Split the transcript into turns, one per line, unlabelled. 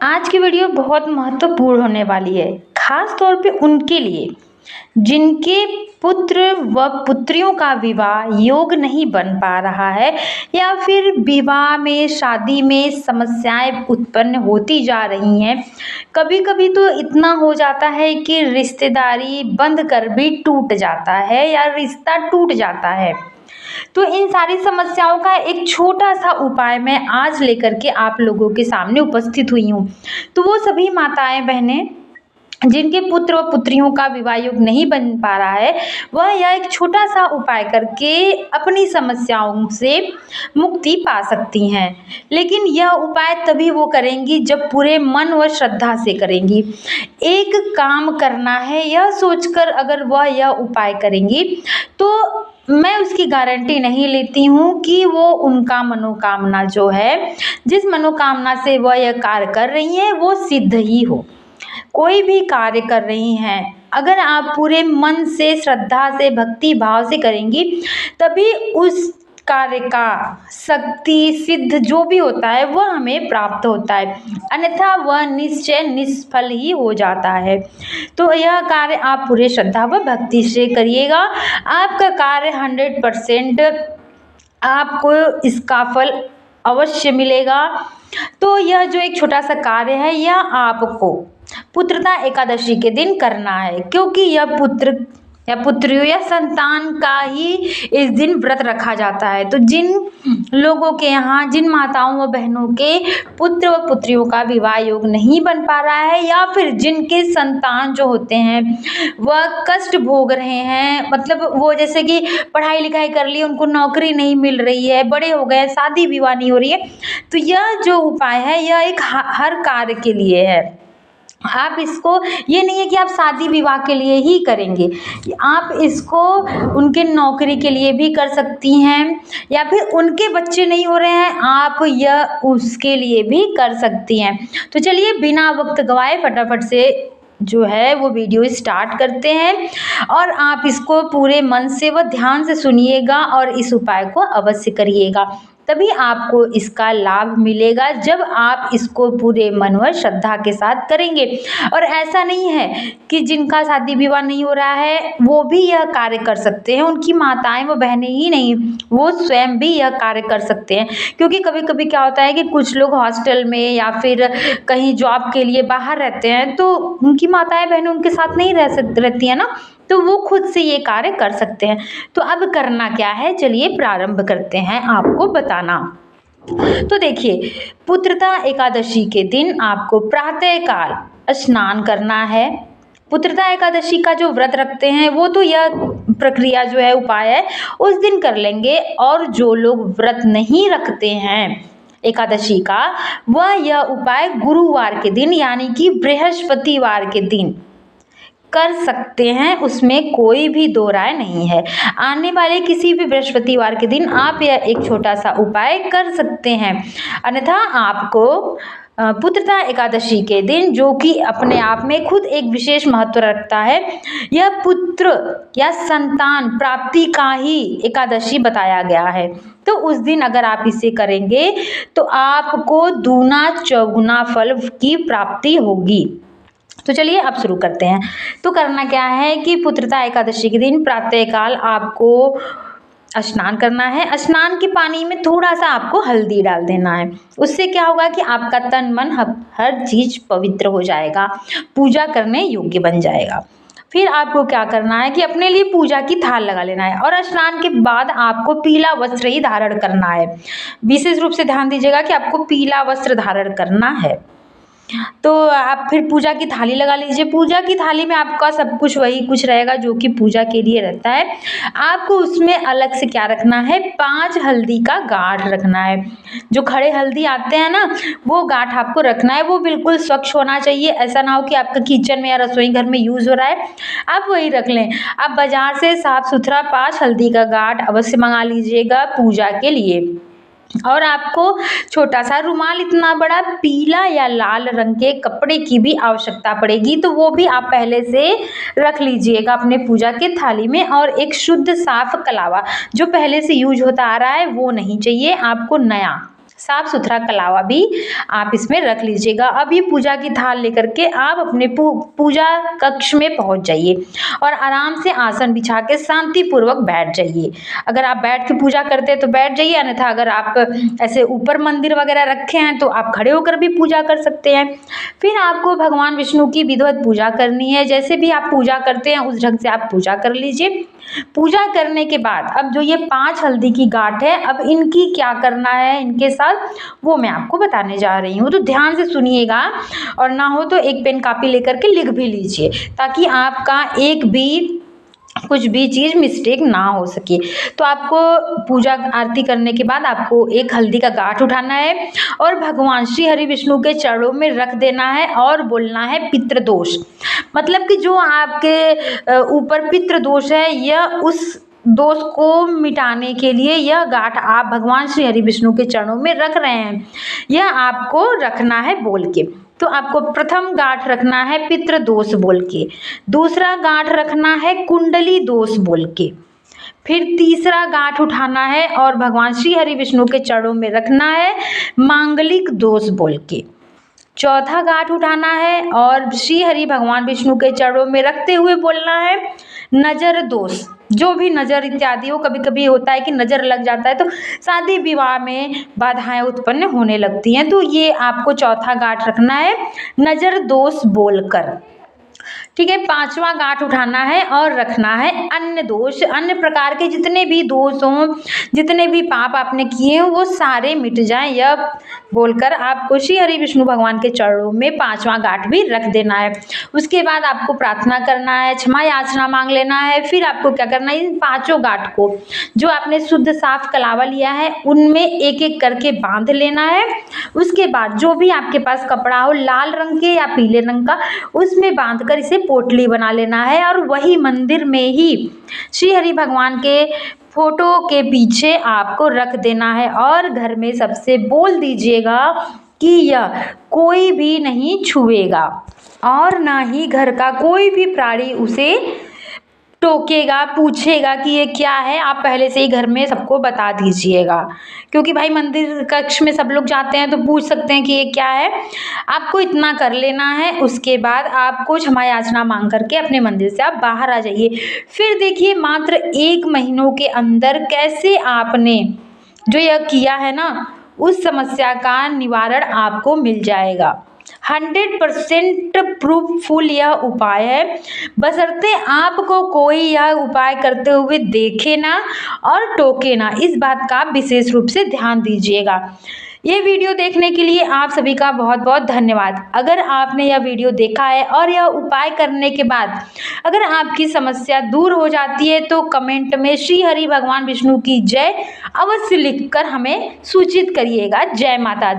आज की वीडियो बहुत महत्वपूर्ण होने वाली है, खास तौर पे उनके लिए जिनके पुत्र व पुत्रियों का विवाह योग नहीं बन पा रहा है या फिर विवाह में शादी में समस्याएं उत्पन्न होती जा रही हैं। कभी कभी तो इतना हो जाता है कि रिश्तेदारी बंद कर भी टूट जाता है या रिश्ता टूट जाता है। तो इन सारी समस्याओं का एक छोटा सा उपाय मैं आज लेकर के आप लोगों के सामने उपस्थित हुई हूँ। तो वो सभी माताएं बहनें जिनके पुत्र व पुत्रियों का विवाह योग नहीं बन पा रहा है, वह यह एक छोटा सा उपाय करके अपनी समस्याओं से मुक्ति पा सकती हैं। लेकिन यह उपाय तभी वो करेंगी जब पूरे मन व श्रद्धा से करेंगी। एक काम करना है यह सोचकर अगर वह यह उपाय करेंगी तो मैं उसकी गारंटी नहीं लेती हूँ कि वो उनका मनोकामना जो है, जिस मनोकामना से वह यह कार्य कर रही हैं, वो सिद्ध ही हो। कोई भी कार्य कर रही हैं, अगर आप पूरे मन से, श्रद्धा से, भक्ति भाव से करेंगी तभी उस कार्य का शक्ति सिद्ध जो भी होता है वह हमें प्राप्त होता है, अन्यथा वह निश्चय निष्फल ही हो जाता है। तो यह कार्य आप पूरे श्रद्धा व भक्ति से करिएगा, आपका कार्य 100% आपको इसका फल अवश्य मिलेगा। तो यह जो एक छोटा सा कार्य है यह आपको पुत्रदा एकादशी के दिन करना है, क्योंकि यह पुत्र या पुत्रियों या संतान का ही इस दिन व्रत रखा जाता है। तो जिन लोगों के यहाँ, जिन माताओं व बहनों के पुत्र व पुत्रियों का विवाह योग नहीं बन पा रहा है या फिर जिनके संतान जो होते हैं वह कष्ट भोग रहे हैं, मतलब वो जैसे कि पढ़ाई लिखाई कर ली, उनको नौकरी नहीं मिल रही है, बड़े हो गए, शादी विवाह नहीं हो रही है, तो यह जो उपाय है यह एक हर कार्य के लिए है। आप इसको, ये नहीं है कि आप शादी विवाह के लिए ही करेंगे, आप इसको उनके नौकरी के लिए भी कर सकती हैं, या फिर उनके बच्चे नहीं हो रहे हैं आप यह उसके लिए भी कर सकती हैं। तो चलिए बिना वक्त गवाए फटाफट से जो है वो वीडियो स्टार्ट करते हैं और आप इसको पूरे मन से व ध्यान से सुनिएगा और इस उपाय को अवश्य करिएगा, तभी आपको इसका लाभ मिलेगा जब आप इसको पूरे मन व श्रद्धा के साथ करेंगे। और ऐसा नहीं है कि जिनका शादी विवाह नहीं हो रहा है वो भी यह कार्य कर सकते हैं, उनकी माताएं व बहनें ही नहीं, वो स्वयं भी यह कार्य कर सकते हैं। क्योंकि कभी कभी क्या होता है कि कुछ लोग हॉस्टल में या फिर कहीं जॉब के लिए बाहर रहते हैं, तो उनकी माताएं बहनें उनके साथ नहीं रहती है ना, तो वो खुद से ये कार्य कर सकते हैं। तो अब करना क्या है, चलिए प्रारंभ करते हैं आपको बताना। तो देखिए, पुत्रदा एकादशी के दिन आपको प्रातःकाल स्नान करना है। पुत्रदा एकादशी का जो व्रत रखते हैं वो तो यह प्रक्रिया जो है, उपाय है, उस दिन कर लेंगे। और जो लोग व्रत नहीं रखते हैं एकादशी का, वह यह उपाय गुरुवार के दिन यानी कि बृहस्पतिवार के दिन कर सकते हैं, उसमें कोई भी दो राय नहीं है। आने वाले किसी भी बृहस्पतिवार के दिन आप यह एक छोटा सा उपाय कर सकते हैं, अन्यथा आपको पुत्रदा एकादशी के दिन, जो कि अपने आप में खुद एक विशेष महत्व रखता है, यह पुत्र या संतान प्राप्ति का ही एकादशी बताया गया है। तो उस दिन अगर आप इसे करेंगे तो आपको दूना चौगुना फल की प्राप्ति होगी। तो चलिए अब शुरू करते हैं। तो करना क्या है कि पुत्रदा एकादशी के दिन प्रातःकाल आपको स्नान करना है। स्नान के पानी में थोड़ा सा आपको हल्दी डाल देना है। उससे क्या होगा कि आपका तन मन हर चीज पवित्र हो जाएगा, पूजा करने योग्य बन जाएगा। फिर आपको क्या करना है कि अपने लिए पूजा की थाल लगा लेना है और स्नान के बाद आपको पीला वस्त्र ही धारण करना है। विशेष रूप से ध्यान दीजिएगा कि आपको पीला वस्त्र धारण करना है। तो आप फिर पूजा की थाली लगा लीजिए। पूजा की थाली में आपका सब कुछ वही कुछ रहेगा जो कि पूजा के लिए रहता है। आपको उसमें अलग से क्या रखना है, 5 हल्दी का गांठ रखना है। जो खड़े हल्दी आते हैं ना, वो गांठ आपको रखना है। वो बिल्कुल स्वच्छ होना चाहिए, ऐसा ना हो कि आपका किचन में या रसोई घर में यूज़ हो रहा है, आप वही रख लें। आप बाजार से साफ सुथरा 5 हल्दी का गांठ अवश्य मंगा लीजिएगा पूजा के लिए। और आपको छोटा सा रुमाल, इतना बड़ा पीला या लाल रंग के कपड़े की भी आवश्यकता पड़ेगी, तो वो भी आप पहले से रख लीजिएगा अपने पूजा के थाली में। और एक शुद्ध साफ कलावा, जो पहले से यूज होता आ रहा है वो नहीं चाहिए, आपको नया साफ सुथरा कलावा भी आप इसमें रख लीजिएगा। अब ये पूजा की थाल लेकर के आप अपने पूजा कक्ष में पहुंच जाइए और आराम से आसन बिछा के शांतिपूर्वक बैठ जाइए। अगर आप बैठ के पूजा करते हैं तो बैठ जाइए, अन्यथा अगर आप ऐसे ऊपर मंदिर वगैरह रखे हैं तो आप खड़े होकर भी पूजा कर सकते हैं। फिर आपको भगवान विष्णु की विधिवत पूजा करनी है। जैसे भी आप पूजा करते हैं उस ढंग से आप पूजा कर लीजिए। पूजा करने के बाद अब जो ये 5 हल्दी की गांठ है, अब इनकी क्या करना है इनके साथ वो मैं आपको बताने जा रही हूँ, तो ध्यान से सुनिएगा और ना हो तो एक पेन कापी लेकर के लिख भी लीजिए, ताकि आपका एक भी कुछ भी चीज़ मिस्टेक ना हो सके। तो आपको पूजा आरती करने के बाद आपको एक हल्दी का गांठ उठाना है और भगवान श्री हरि विष्णु के चरणों में रख देना है और बोलना है पितृदोष। मतलब कि जो आपके ऊपर पितृदोष है या उस दोष को मिटाने के लिए यह गांठ आप भगवान श्री हरि विष्णु के चरणों में रख रहे हैं, यह आपको रखना है बोल के। तो आपको प्रथम गांठ रखना है पितृदोष बोल के, दूसरा गांठ रखना है कुंडली दोष बोल के, फिर तीसरा गांठ उठाना है और भगवान श्री हरि विष्णु के चरणों में रखना है मांगलिक दोष बोल के, चौथा गांठ उठाना है और श्री हरि भगवान विष्णु के चरणों में रखते हुए बोलना है नजर दोष। जो भी नज़र इत्यादि हो, कभी कभी होता है कि नज़र लग जाता है तो शादी विवाह में बाधाएं उत्पन्न होने लगती हैं, तो ये आपको चौथा गांठ रखना है नज़र दोष बोलकर। ठीक है, 5वां गांठ उठाना है और रखना है अन्य दोष। अन्य प्रकार के जितने भी दोष हों, जितने भी पाप आपने किए हैं वो सारे मिट जाएं, यह बोलकर आपको श्री हरि विष्णु भगवान के चरणों में 5वां गांठ भी रख देना है। उसके बाद आपको प्रार्थना करना है, क्षमा याचना मांग लेना है। फिर आपको क्या करना है, इन 5 गांठ को जो आपने शुद्ध साफ कलावा लिया है उनमें एक एक करके बांध लेना है। उसके बाद जो भी आपके पास कपड़ा हो, लाल रंग के या पीले रंग का, उसमें बांध कर इसे पोटली बना लेना है और वही मंदिर में ही श्री हरि भगवान के फोटो के पीछे आपको रख देना है और घर में सबसे बोल दीजिएगा कि यह कोई भी नहीं छुएगा और ना ही घर का कोई भी प्राणी उसे टोकेगा, पूछेगा कि ये क्या है। आप पहले से ही घर में सबको बता दीजिएगा, क्योंकि भाई मंदिर कक्ष में सब लोग जाते हैं तो पूछ सकते हैं कि ये क्या है। आपको इतना कर लेना है। उसके बाद आपको क्षमा याचना मांग करके अपने मंदिर से आप बाहर आ जाइए। फिर देखिए मात्र 1 महीनों के अंदर कैसे आपने जो यह किया है ना, उस समस्या का निवारण आपको मिल जाएगा। 100% प्रूफफुल यह उपाय है, बशर्ते आपको कोई यह उपाय करते हुए देखे ना और टोके ना। इस बात का विशेष रूप से ध्यान दीजिएगा। ये वीडियो देखने के लिए आप सभी का बहुत बहुत धन्यवाद। अगर आपने यह वीडियो देखा है और यह उपाय करने के बाद अगर आपकी समस्या दूर हो जाती है तो कमेंट में श्री हरि भगवान विष्णु की जय अवश्य लिखकर हमें सूचित करिएगा। जय माता दी।